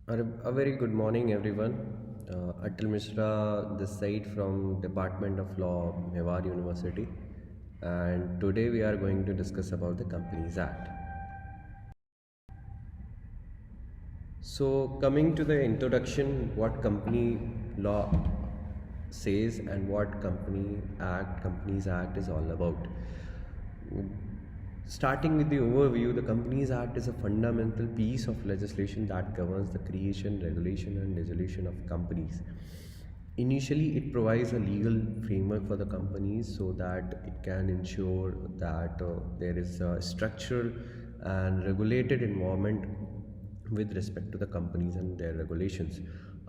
A very good morning, everyone. Atal Mishra, this side from Department of Law, Mewar University, and today we are going to discuss about the Companies Act. So, coming to the introduction, what company law says and what Companies Act is all about. Starting with the overview, the Companies Act is a fundamental piece of legislation that governs the creation, regulation, and dissolution of companies. Initially, it provides a legal framework for the companies so that it can ensure that there is a structural and regulated environment with respect to the companies and their regulations.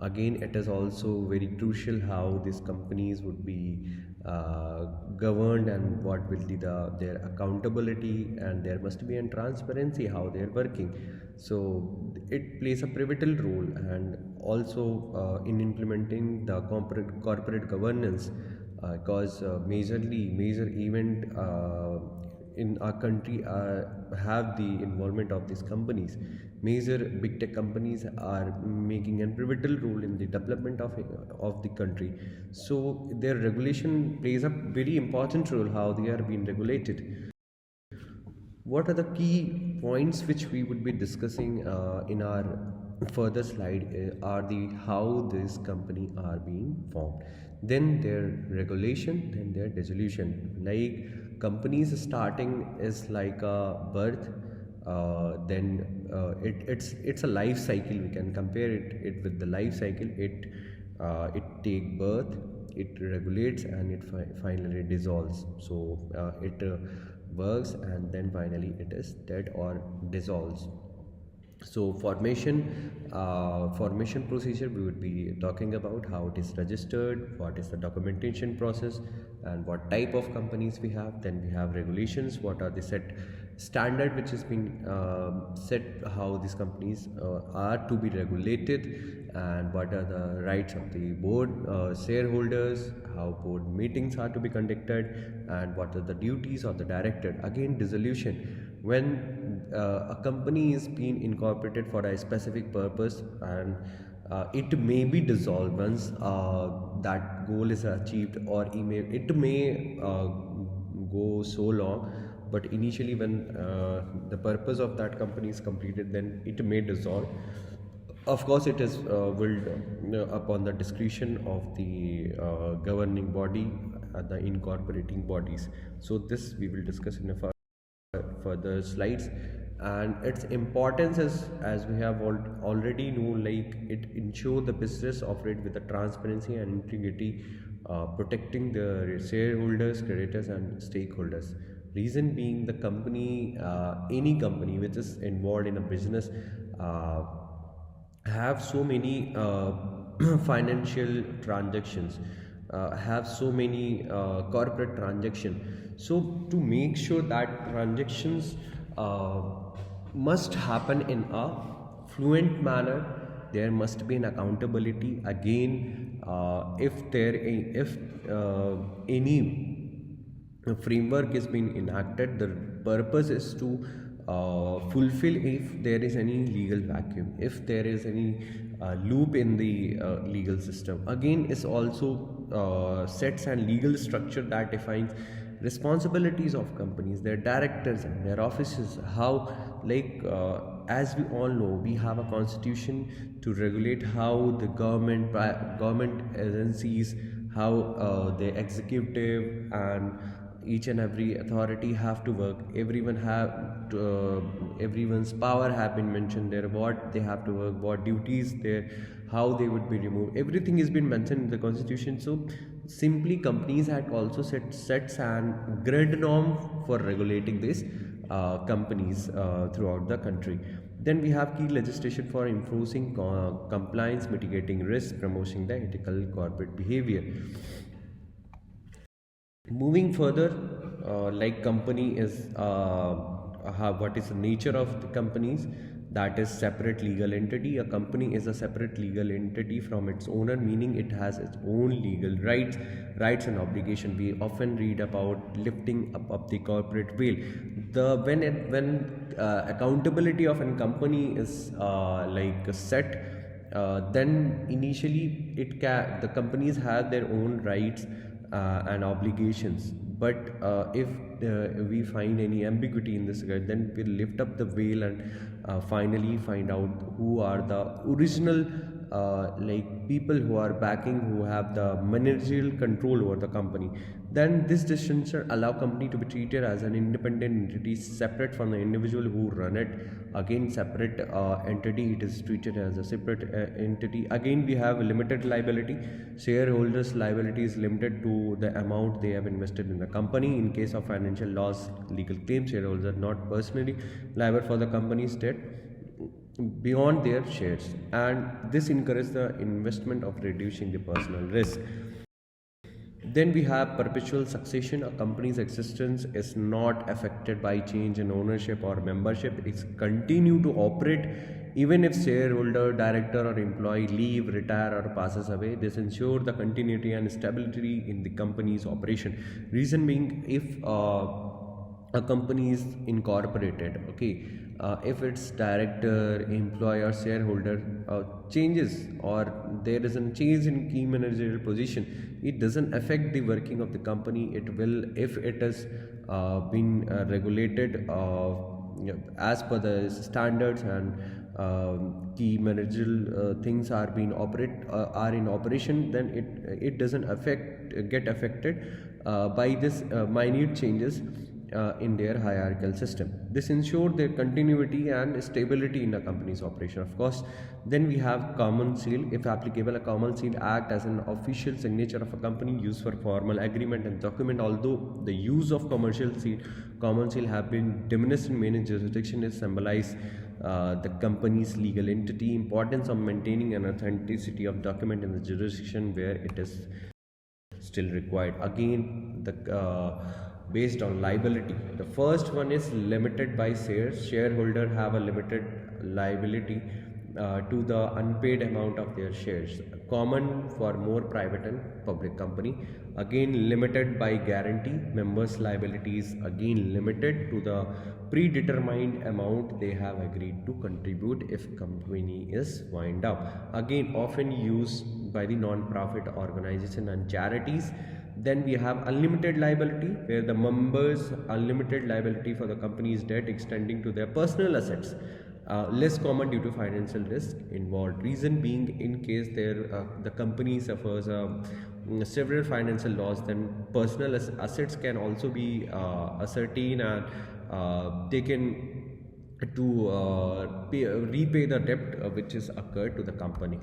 Again, it is also very crucial how these companies would be governed and what will be their accountability, and there must be a transparency how they are working. So it plays a pivotal role, and also in implementing the corporate governance, because major event in our country have the involvement of these companies. Major big tech companies are making a pivotal role in the development of the country. So their regulation plays a very important role how they are being regulated. What are the key points which we would be discussing in our further slide are the how this company are being formed, then their regulation, then their dissolution. Like companies starting is like a birth, it's a life cycle. We can compare it with the life cycle. It take birth, it regulates, and it finally dissolves. So it works, and then finally it is dead or dissolves. So formation procedure, we would be talking about how it is registered, what is the documentation process, and what type of companies we have. Then we have regulations, what are the set standard which has been set, how these companies are to be regulated, and what are the rights of the board shareholders, how board meetings are to be conducted, and what are the duties of the director. Again, dissolution, when a company is being incorporated for a specific purpose, and it may be dissolved once that goal is achieved, or it may go so long, but initially when the purpose of that company is completed, then it may dissolve. Of course, it is willed upon the discretion of the governing body, the incorporating bodies. So this we will discuss in a further slides. And its importance is, as we have already know, like it ensure the business operate with the transparency and integrity, protecting the shareholders, creditors, and stakeholders. Reason being, the company, any company which is involved in a business, have so many financial transactions, have so many corporate transactions. So to make sure that transactions uh, must happen in a fluent manner, there must be an accountability. Again, if any framework is being enacted, the purpose is to fulfill if there is any legal vacuum, if there is any loop in the legal system. Again, is also sets and legal structure that defines responsibilities of companies, their directors and their offices. How, like as we all know, we have a constitution to regulate how the government agencies, how the executive and each and every authority have to work. Everyone's power have been mentioned there, what they have to work, what duties there, how they would be removed. Everything has been mentioned in the constitution. So simply companies had also sets and grid norm for regulating these companies throughout the country. Then we have key legislation for enforcing compliance, mitigating risk, promoting the ethical corporate behavior. Moving further, like company is what is the nature of the companies, that is separate legal entity. A company is a separate legal entity from its owner, meaning it has its own legal rights and obligation. We often read about lifting up the corporate veil. When accountability of a company is like set, then initially the companies have their own rights and obligations, but if we find any ambiguity in this regard, then we'll lift up the veil and finally find out who are the original people who are backing, who have the managerial control over the company. Then this distinction allow company to be treated as an independent entity separate from the individual who run it. Again, separate entity, it is treated as a separate entity. Again, we have limited liability. Shareholders liability is limited to the amount they have invested in the company. In case of financial loss, legal claim, shareholders are not personally liable for the company's debt beyond their shares, and this encourages the investment of reducing the personal risk. Then we have perpetual succession. A company's existence is not affected by change in ownership or membership. It's continue to operate even if shareholder, director or employee leave, retire or passes away. This ensures the continuity and stability in the company's operation. Reason being, if a company is incorporated, okay, if its director, employee or shareholder changes, or there is a change in key managerial position, it doesn't affect the working of the company. It will, if it has been regulated as per the standards, and key managerial things are being are in operation, then it doesn't get affected by this minute changes in their hierarchical system. This ensures their continuity and stability in a company's operation. Of course, then we have common seal. If applicable, a common seal act as an official signature of a company used for formal agreement and document. Although the use of common seal have been diminished in many jurisdictions, it symbolize the company's legal entity. Importance of maintaining an authenticity of document in the jurisdiction where it is still required. Again, the based on liability, the first one is limited by shares. Shareholder have a limited liability to the unpaid amount of their shares, common for more private and public company. Again, limited by guarantee. Members liability is again limited to the predetermined amount they have agreed to contribute if company is wind up. Again, often used by the non-profit organization and charities. Then we have unlimited liability, where the members unlimited liability for the company's debt extending to their personal assets. Less common due to financial risk involved. Reason being, in case the company suffers several financial loss, then personal assets can also be ascertained and taken to repay the debt which is occurred to the company.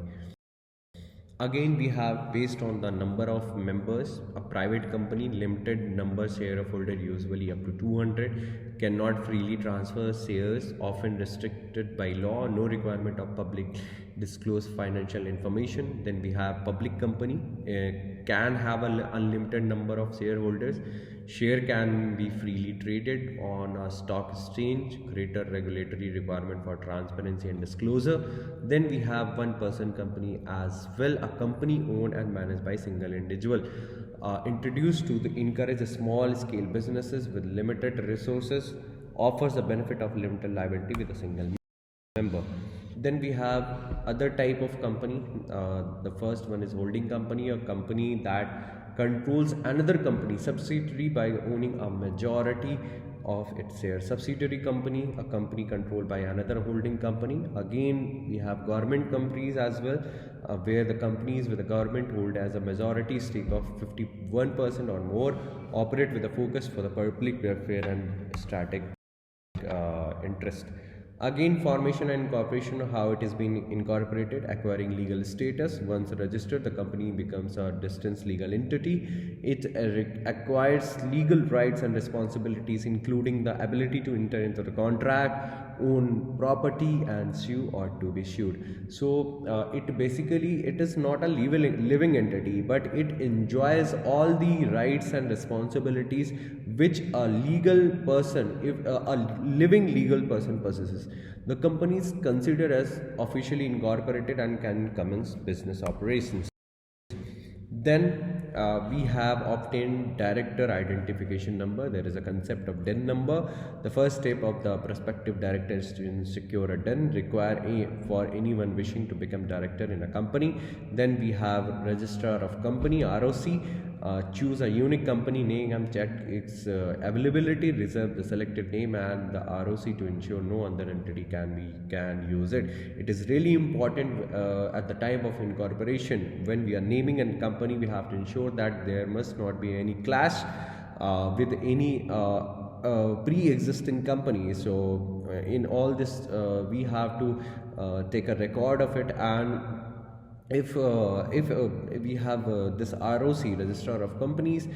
Again, we have based on the number of members. A private company, limited number shareholder, usually up to 200, cannot freely transfer shares, often restricted by law. No requirement of public disclose financial information. Then we have public company, can have an unlimited number of shareholders. Share can be freely traded on a stock exchange. Greater regulatory requirement for transparency and disclosure. Then we have one person company as well, a company owned and managed by single individual, introduced to encourage small scale businesses with limited resources, offers the benefit of limited liability with a single member. Then we have other type of company. The first one is holding company, a company that controls another company subsidiary by owning a majority of its shares. Subsidiary company, a company controlled by another holding company. Again, we have government companies as well, where the companies with the government hold as a majority stake of 51% or more, operate with a focus for the public welfare and strategic interest. Again, formation and incorporation, how it is being incorporated. Acquiring legal status. Once registered, the company becomes a distinct legal entity. It acquires legal rights and responsibilities, including the ability to enter into the contract, own property and sue or to be sued. So it basically, it is not a living entity, but it enjoys all the rights and responsibilities which a legal person, if a living legal person possesses. The company is considered as officially incorporated and can commence business operations. Then we have obtained director identification number. There is a concept of DIN number. The first step of the prospective director is to secure a DIN for anyone wishing to become director in a company. Then we have registrar of company, ROC. Choose a unique company name and check its availability, reserve the selected name and the ROC to ensure no other entity can use it. It is really important at the time of incorporation. When we are naming a company, we have to ensure that there must not be any clash with any pre-existing company. So in all this we have to take a record of it, and if we have this ROC, registrar of companies,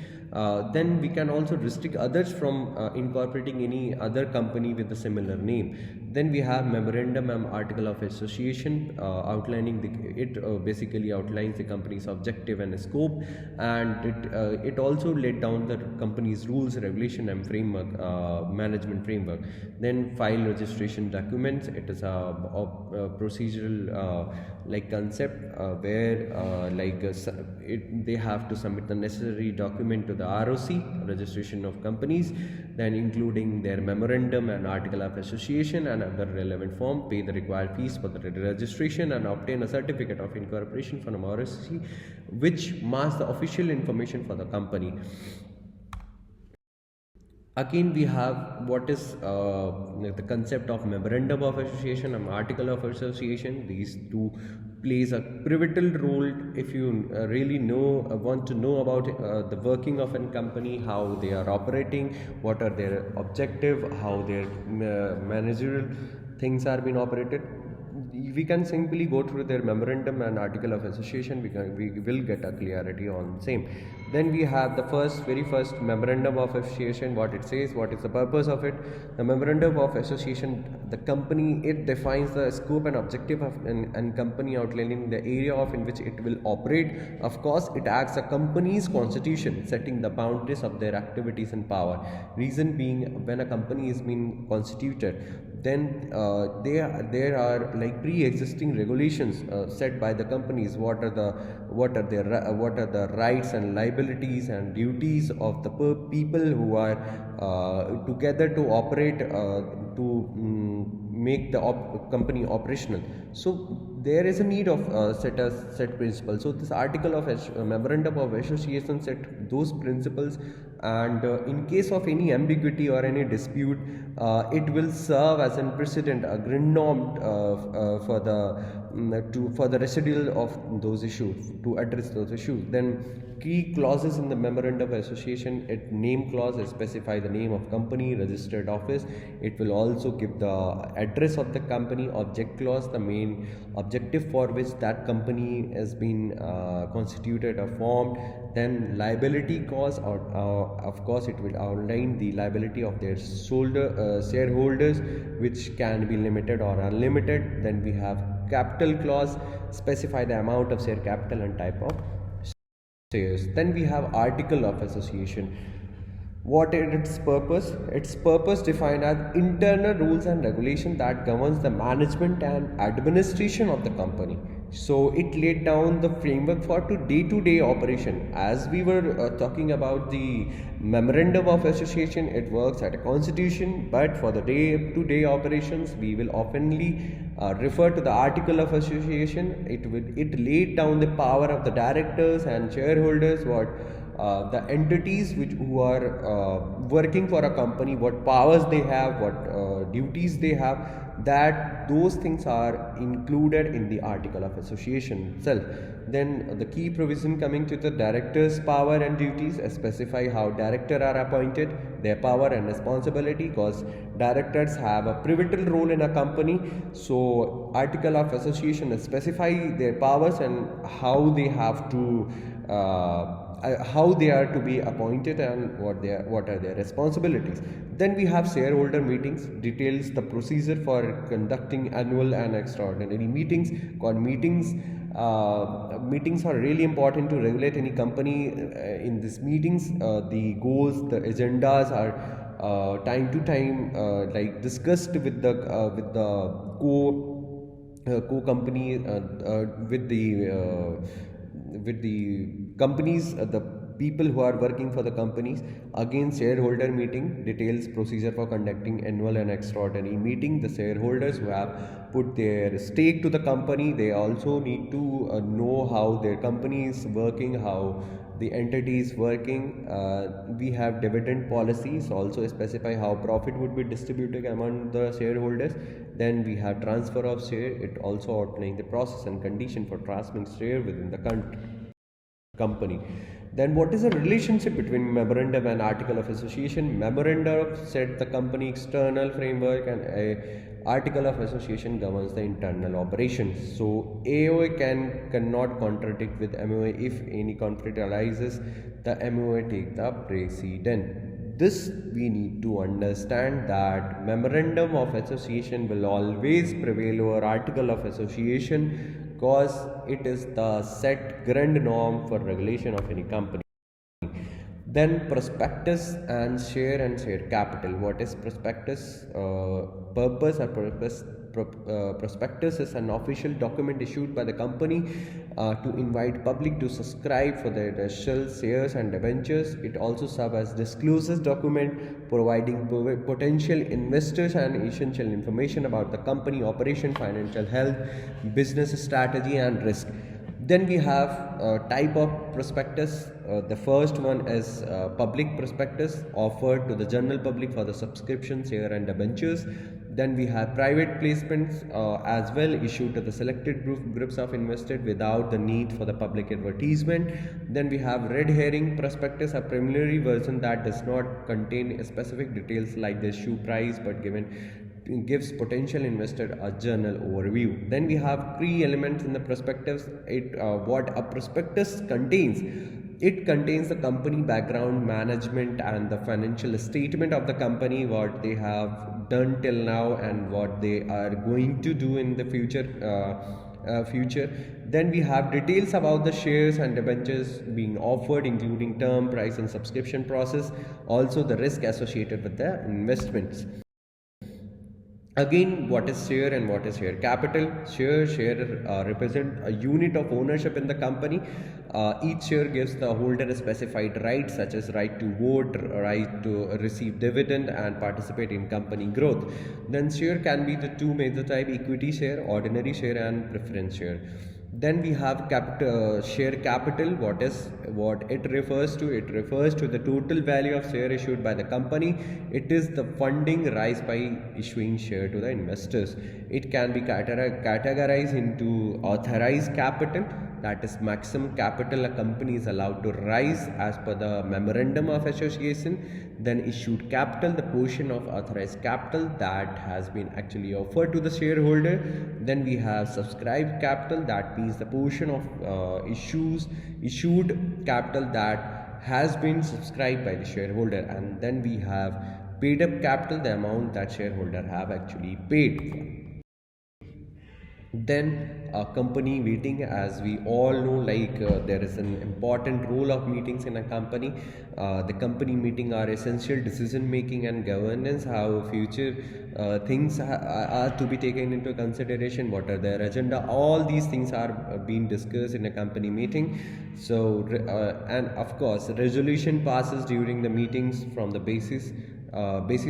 then we can also restrict others from incorporating any other company with a similar name. Then we have memorandum and article of association, outlining it basically outlines the company's objective and scope, and it also laid down the company's rules, regulation and framework, management framework. Then file registration documents. It is a procedural like concept where they have to submit the necessary document to the ROC, registration of companies, then including their memorandum and article of association and other relevant form, pay the required fees for the registration and obtain a certificate of incorporation from ROC which marks the official information for the company. Again, we have what is the concept of memorandum of association and article of association. These two plays a pivotal role if you really want to know about the working of a company, how they are operating, what are their objective, how their managerial things are being operated. We can simply go through their memorandum and article of association. We will get a clarity on same. Then we have the very first memorandum of association. What it says, what is the purpose of it? The memorandum of association, the company, it defines the scope and objective of and company, outlining the area in which it will operate. Of course, it acts a company's constitution, setting the boundaries of their activities and power. Reason being, when a company is being constituted, then there are like pre-existing regulations set by the companies. What are the rights and liabilities and duties of the people who are together to operate make the company operational. So there is a need of set principles. So this article of memorandum of association set those principles, and in case of any ambiguity or any dispute, it will serve as a precedent, a grand norm for the residual of those issues, to address those issues. Then key clauses in the memorandum of association: it name clause specify the name of company, registered office. It will also give the address of the company. Object clause, the main objective for which that company has been constituted or formed. Then liability clause, or of course it will outline the liability of their shareholders, which can be limited or unlimited. Then we have capital clause, specify the amount of share capital and type of shares. Then we have article of association. What is its purpose? Its purpose defined as internal rules and regulation that governs the management and administration of the company. So it laid down the framework for day-to-day operation. As we were talking about the memorandum of association, it works at a constitution, but for the day-to-day operations, we will oftenly refer to the article of association. It laid down the power of the directors and shareholders, the entities who are working for a company, what powers they have, what duties they have, that those things are included in the article of association itself. Then the key provision coming to the directors' power and duties specify how directors are appointed, their power and responsibility, because directors have a pivotal role in a company. So article of association specify their powers and how they have to how they are to be appointed and what are their responsibilities. Then we have shareholder meetings, details the procedure for conducting annual and extraordinary meetings. Meetings are really important to regulate any company. In these meetings, the goals, the agendas are time to time like discussed with the co company with the with the companies, the people who are working for the companies. Again, shareholder meeting details procedure for conducting annual and extraordinary meeting. The shareholders who have put their stake to the company, they also need to know how their company is working, how the entity is working. We have dividend policies also specify how profit would be distributed among the shareholders. Then we have transfer of share, it also outlining the process and condition for transferring share within the company. Then what is the relationship between memorandum and article of association? Memorandum set the company external framework, and a article of association governs the internal operations. So AOA cannot contradict with MOA. If any conflict arises, the MOA take the precedent. This we need to understand that memorandum of association will always prevail over article of association, because it is the set grand norm for regulation of any company. Then prospectus and share capital. What is prospectus? Prospectus is an official document issued by the company to invite public to subscribe for their initial shares and debentures. It also serves as disclosure document providing potential investors and essential information about the company operation, financial health, business strategy and risk. Then we have type of prospectus. The first one is public prospectus offered to the general public for the subscription, share and debentures. Then we have private placements as well, issued to the selected groups of investors without the need for the public advertisement. Then we have red herring prospectus, a preliminary version that does not contain specific details like the issue price, but gives potential investor a general overview. Then we have three elements in the prospectus. What a prospectus contains: it contains the company background, management and the financial statement of the company, what they have done till now and what they are going to do in the future. Then we have details about the shares and debentures being offered, including term, price and subscription process, also the risk associated with the investments. Again, what is share and what is share capital? Share represent a unit of ownership in the company. Each share gives the holder a specified rights, such as right to vote, right to receive dividend and participate in company growth. Then share can be the two major type: equity share, ordinary share and preference share. Then we have share capital. What it refers to? It refers to the total value of share issued by the company. It is the funding raised by issuing share to the investors. It can be categorized into authorized capital, that is maximum capital a company is allowed to raise as per the memorandum of association. Then issued capital, the portion of authorized capital that has been actually offered to the shareholder. Then we have subscribed capital, that means the portion of issued capital that has been subscribed by the shareholder. And then we have paid up capital, the amount that shareholder have actually paid. Then a company meeting, as we all know, there is an important role of meetings in a company. The company meeting are essential decision making and governance, how future things are to be taken into consideration, what are their agenda, all these things are being discussed in a company meeting. So and of course resolution passes during the meetings from the basis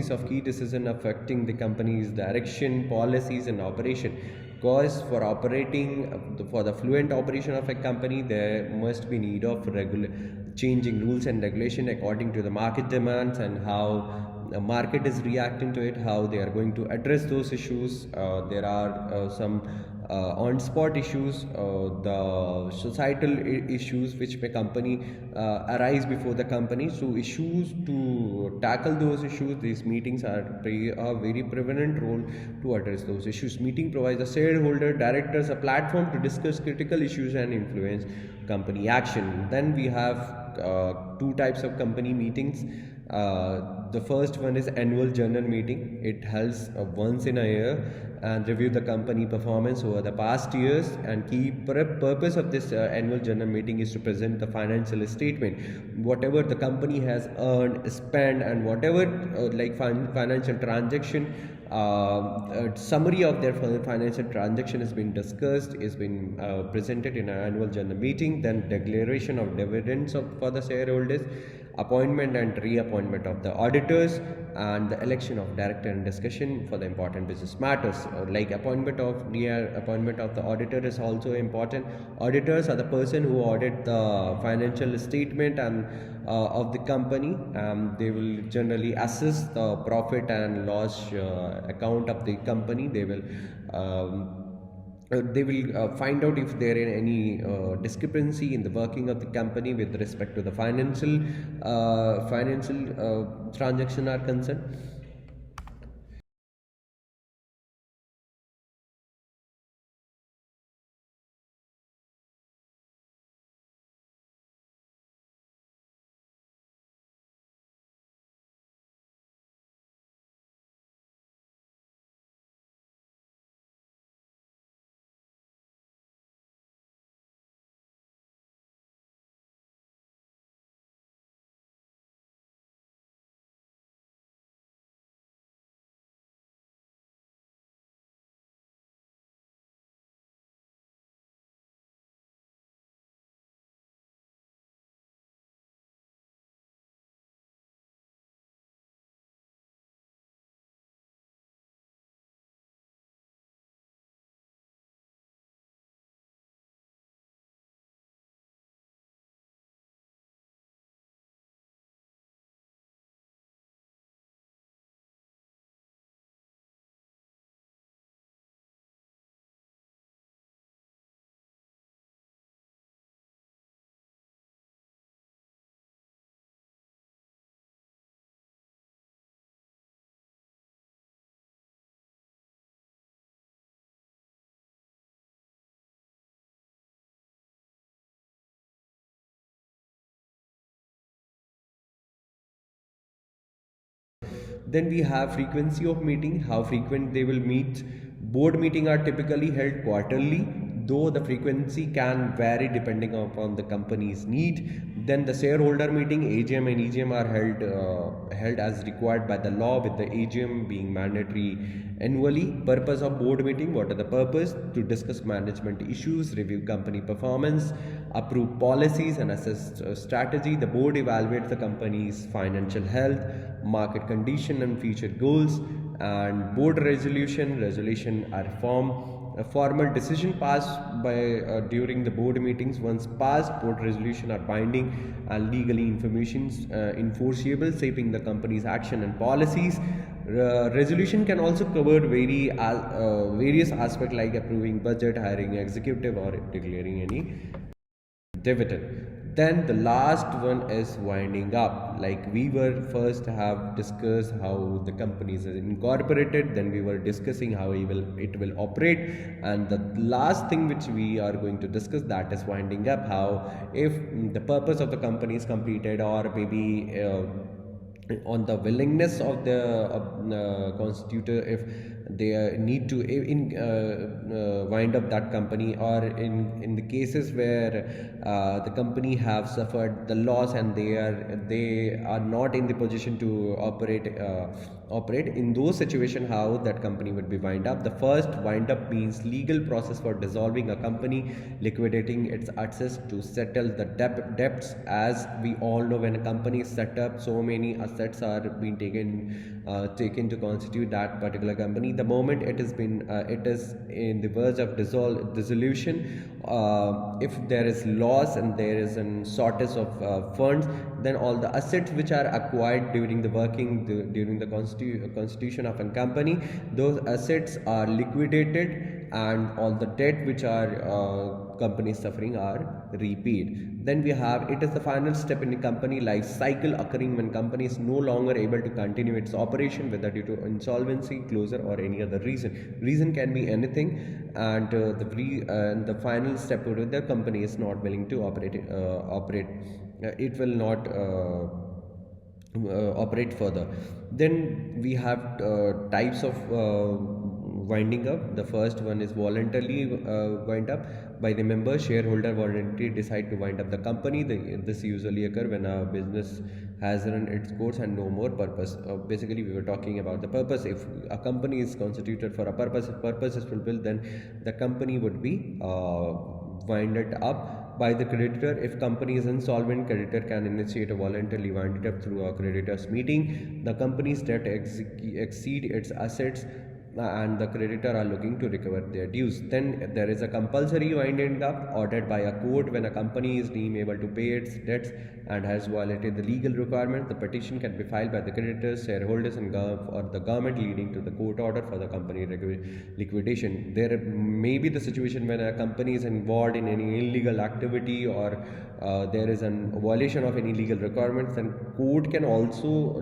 of key decision affecting the company's direction, policies and operation. Because for the fluent operation of a company, there must be need of changing rules and regulation according to the market demands and how the market is reacting to it, how they are going to address those issues. There are some on-spot issues, the societal issues which may company arise before the company. So issues to tackle those issues, these meetings play a very prevalent role to address those issues. Meeting provides the shareholder directors a platform to discuss critical issues and influence company action. Then we have two types of company meetings. The first one is annual general meeting. It helps once in a year and review the company performance over the past years, and key purpose of this annual general meeting is to present the financial statement, whatever the company has earned, spent and whatever financial transaction Summary of their financial transaction has been discussed, is been presented in an annual general meeting. Then declaration of dividends for the shareholders, appointment and reappointment of the auditors, and the election of director and discussion for the important business matters. Like appointment of the auditor is also important. Auditors are the person who audit the financial statement and of the company. They will generally assess the profit and loss account of the company. They will find out if there is any discrepancy in the working of the company with respect to the financial transaction are concerned. Then we have frequency of meeting, how frequent they will meet. Board meeting are typically held quarterly, though the frequency can vary depending upon the company's need. Then the shareholder meeting, AGM and EGM are held as required by the law, with the AGM being mandatory annually. Purpose of board meeting: what are the purpose? To discuss management issues, review company performance, approve policies, and assess strategy. The board evaluates the company's financial health, market condition, and future goals. And board resolution are formed. A formal decision passed by during the board meetings. Once passed, board resolution are binding and legally enforceable, shaping the company's action and policies. Resolution can also cover various aspects like approving budget, hiring executive, or declaring any dividend. Then the last one is winding up. Like, we were first have discussed how the company is incorporated, then we were discussing how it will operate, and the last thing which we are going to discuss, that is winding up. How, if the purpose of the company is completed, or maybe on the willingness of the constitutor, if they need to wind up that company, or in the cases where the company have suffered the loss and they are not in the position to operate in those situations, how that company would be wind up. The first wind up means legal process for dissolving a company, liquidating its assets to settle the debts. As we all know, when a company is set up, so many assets are being taken to constitute that particular company. The moment it is in the verge of dissolution, if there is loss and there is a shortage of funds, then all the assets which are acquired during the constitution of a company, those assets are liquidated, and all the debt which are company suffering are repaid. Then we have, it is the final step in the company life cycle, occurring when company is no longer able to continue its operation, whether due to insolvency, closure, or any other reason can be anything. And the final step where the company is not willing to operate, it will not operate further. Then we have types of winding up. The first one is voluntarily wind up by the member shareholder voluntarily decide to wind up the company. This usually occur when a business has run its course and no more purpose. Basically, we were talking about the purpose. If a company is constituted for a purpose, if purpose is fulfilled, then the company would be winded up by the creditor. If company is insolvent, creditor can initiate a voluntarily wind it up through a creditors meeting. The company's debt exceed its assets and the creditor are looking to recover their dues. Then there is a compulsory winding up ordered by a court when a company is deemed able to pay its debts and has violated the legal requirement. The petition can be filed by the creditors, shareholders, and or the government, leading to the court order for the company liquidation. There may be the situation when a company is involved in any illegal activity or there is a violation of any legal requirements, then court can also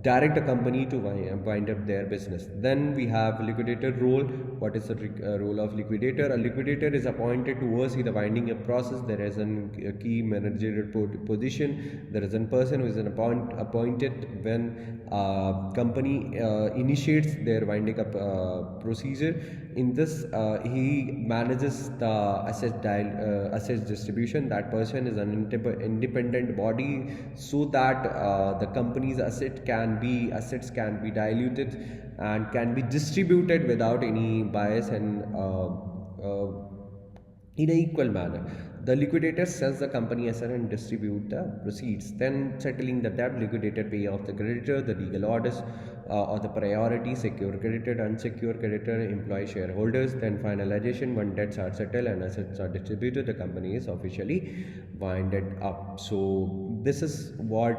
direct a company to wind up their business. Then we have liquidator role. What is the role of liquidator? A liquidator is appointed to oversee the winding up process. There is a key managerial position. There is a person who is appointed when company initiates their winding up procedure. In this, he manages the assets distribution. That person is an independent body, so that the company's assets can be diluted and can be distributed without any bias and in an equal manner. The liquidator sells the company asset and distribute the proceeds. Then settling the debt, liquidator pay off the creditor, the legal orders or the priority, secure creditor, unsecured creditor, employee shareholders. Then finalization, when debts are settled and assets are distributed, the company is officially winded up. So this is what